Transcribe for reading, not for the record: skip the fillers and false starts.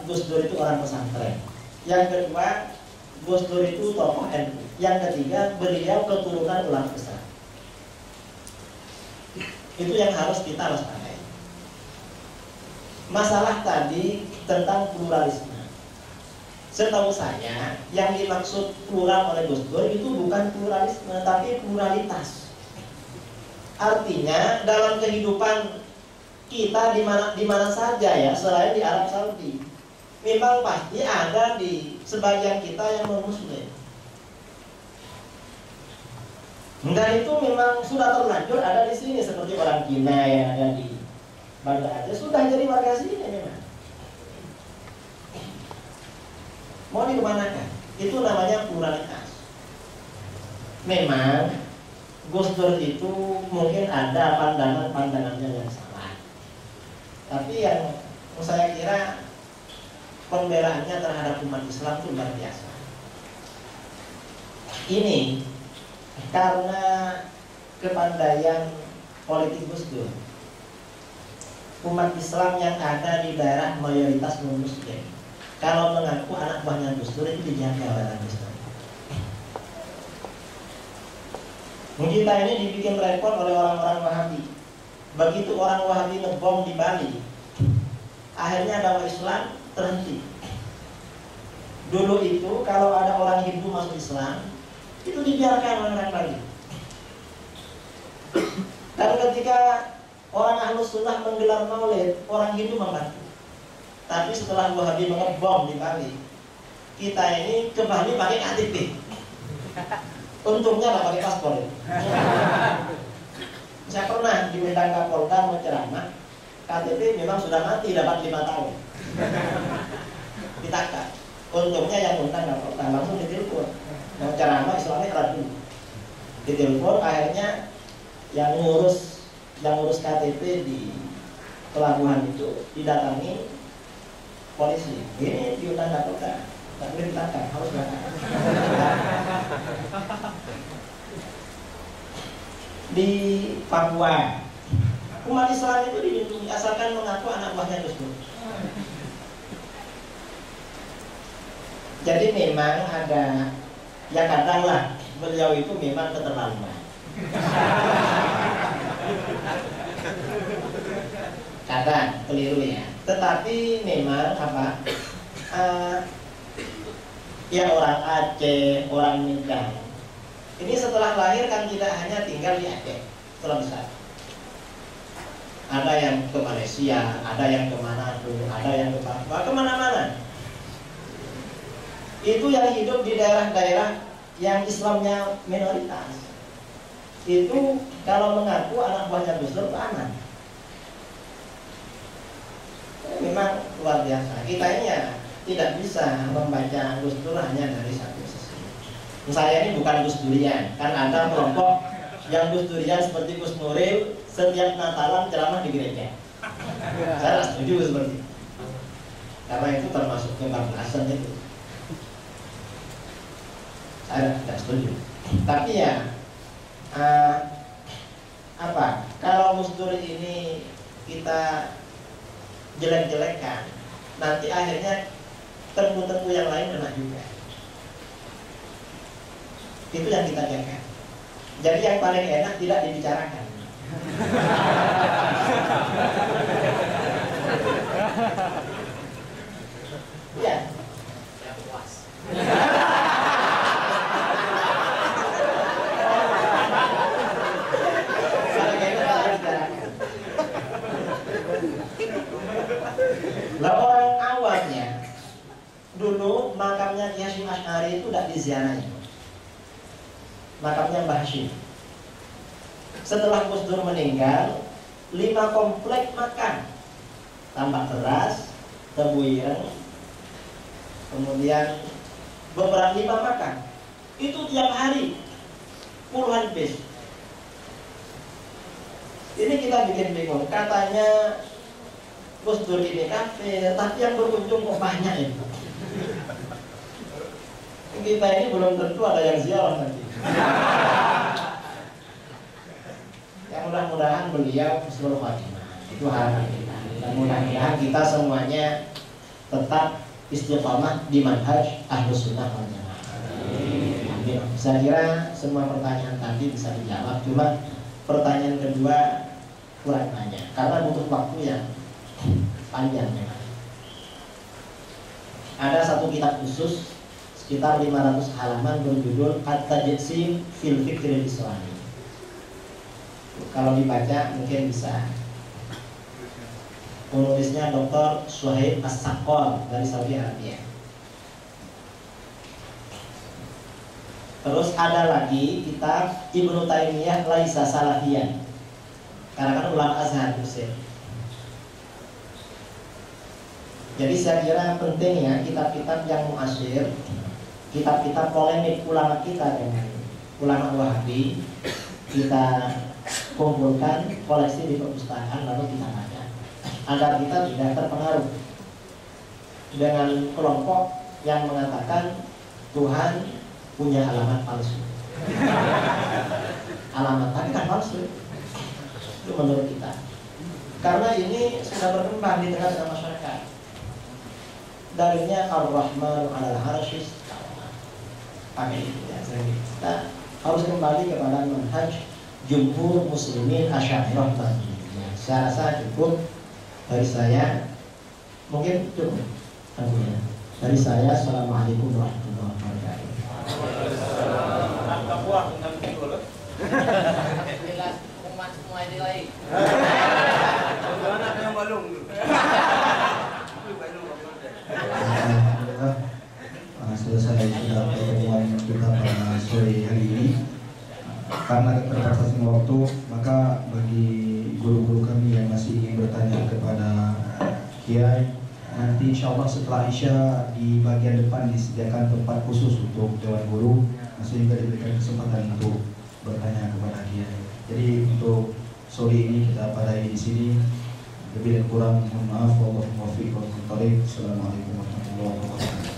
Gus Dur itu orang pesantren. Yang kedua, Gus Dur itu tokoh NU. Yang ketiga, beliau keturunan ulama besar. Itu yang harus kita waspadai. Masalah tadi tentang pluralisme. Setahu saya, yang dimaksud plural oleh Gus Dur itu bukan pluralisme, tapi pluralitas. Artinya dalam kehidupan kita di mana saja ya, selain di Arab Saudi, memang pasti ada di sebagian kita yang non-muslim. Dan itu memang sudah terlanjur ada di sini, seperti orang Cina yang ada di Banda Aceh sudah jadi warga sini memang. Mau dikemanakan? Itu namanya pluralitas. Memang Gus Dur itu mungkin ada pandangannya yang salah, tapi yang saya kira pembelaannya terhadap umat Islam itu luar biasa. Ini karena kepandaian politik Gus Dur. Umat Islam yang ada di daerah mayoritas non-muslim, kalau mengaku anak buahnya Gus Dur itu dijaga oleh Gus Dur. Kita ini dibikin repot oleh orang-orang Wahabi. Begitu orang Wahabi ngebom di Bali, akhirnya dakwah Islam terhenti. Dulu itu kalau ada orang Hindu masuk Islam, itu dibiarkan oleh orang Bali. Dan ketika orang Ahlus Sunnah menggelar maulid, orang Hindu membantu. Tapi setelah Wahabi mengebom di Bali, kita ini ke Bali pakai KTP. Untungnya nggak pakai paspor. Saya pernah diundang Kapolda mau ceramah, KTP memang sudah mati, dapat 5 tahun. Ditakat. Untungnya yang undang Kapolda langsung ditelepon. Mau ceramah Islamnya ragu. Ditelepon, akhirnya yang ngurus KTP di pelabuhan itu didatangi polisi. Ini diundang Kapolda. Tak boleh ditangkap, harus berangkat. Di Papua, umat Islam itu dilindungi asalkan mengaku anak buahnya Gus Dur. Jadi memang ada, ya kadanglah beliau itu memang keterlaluan. Kadang keliru ya. Tetapi memang apa? Ya orang Aceh, orang Minang. Ini setelah lahir kan tidak hanya tinggal di Aceh, setelah besar. Ada yang ke Malaysia, ada yang ke Manado, ada yang ke Papua, kemana-mana. Itu yang hidup di daerah-daerah yang Islamnya minoritas. Itu kalau mengaku anak buahnya Gus Dur aman. Memang luar biasa. Kita ini ya tidak bisa membaca Gus Dur hanya dari satu sisi. Saya ini bukan Gus Durian, kan ada kelompok yang Gus Durian seperti Gus Nuril setiap Natalan ceramah di gereja. Saya setuju seperti itu, karena itu termasuk kebablasan itu. Saya tidak setuju. Tapi ya kalau Gus Dur ini kita jelek-jelekan, nanti akhirnya tengku-tengku yang lain kena juga. Itu yang kita jaga. Jadi yang paling enak tidak dibicarakan. Ya. Ya puas. Lah orang awalnya dulu makamnya Kiai Hasyim Asy'ari itu tidak diziarahi. Makamnya Mbah Hasyim. Setelah Gus Dur meninggal, 5 komplek makan. Tambak beras, tebu ireng, kemudian beberapa 5 makan. Itu tiap hari puluhan bis. Ini kita bikin bingung. Katanya Gus Dur ini kafir, tapi yang berkunjung kok banyak itu. Kita ini belum tentu ada yang ziarah nanti. Yang mudah-mudahan beliau husnul khotimah. Itu harapan kita. Dan mudah-mudahan kita semuanya tetap istiqomah di manhaj Ahlus Sunnah wal Jamaah. Amin. Saya kira semua pertanyaan tadi bisa dijawab, cuma pertanyaan kedua kurang banyak karena butuh waktu yang panjang memang. Ada satu kitab khusus sekitar 500 halaman berjudul At-Tajsim fil Fikril Islami. Kalau dibaca mungkin bisa. Penulisnya Dr. Suhaib As-Saqqal dari Saudi Arabia. Terus ada lagi kitab Ibnu Taimiyah Laisa Salafiyan, karangan ulama Azhar Mesir. Jadi saya kira penting ya kitab-kitab yang muasir, kitab-kitab polemik ulama kita dengan ulama Wahabi kita kumpulkan, koleksi di perpustakaan lalu kita baca agar kita tidak terpengaruh dengan kelompok yang mengatakan Tuhan punya alamat palsu. Alamat tadi kan palsu. Itu menurut kita. Karena ini sudah berkembang di tengah-tengah masyarakat. Dalilnya Ar-Rahman 'alal 'arsy istawa. Pakai itu ya. Kita harus kembali kepada manhaj jumhur muslimin Asy'ariyah Maturidiyah. Saya rasa cukup dari saya. Mungkin cukup. Dari saya, assalamualaikum warahmatullahi wabarakatuh. Selesai sudah pertemuan kita pada sore hari ini. Karena keterbatasan waktu, maka bagi guru-guru kami yang masih ingin bertanya kepada Kiai, nanti insya Allah setelah Isya di bagian depan disediakan tempat khusus untuk Dewan Guru, masih juga diberikan kesempatan untuk bertanya kepada Kiai. Jadi untuk sore ini kita padai di sini. Lebih dan kurang mohon maaf. Wabillahi taufiq wal hidayah. Assalamualaikum warahmatullahi wabarakatuh.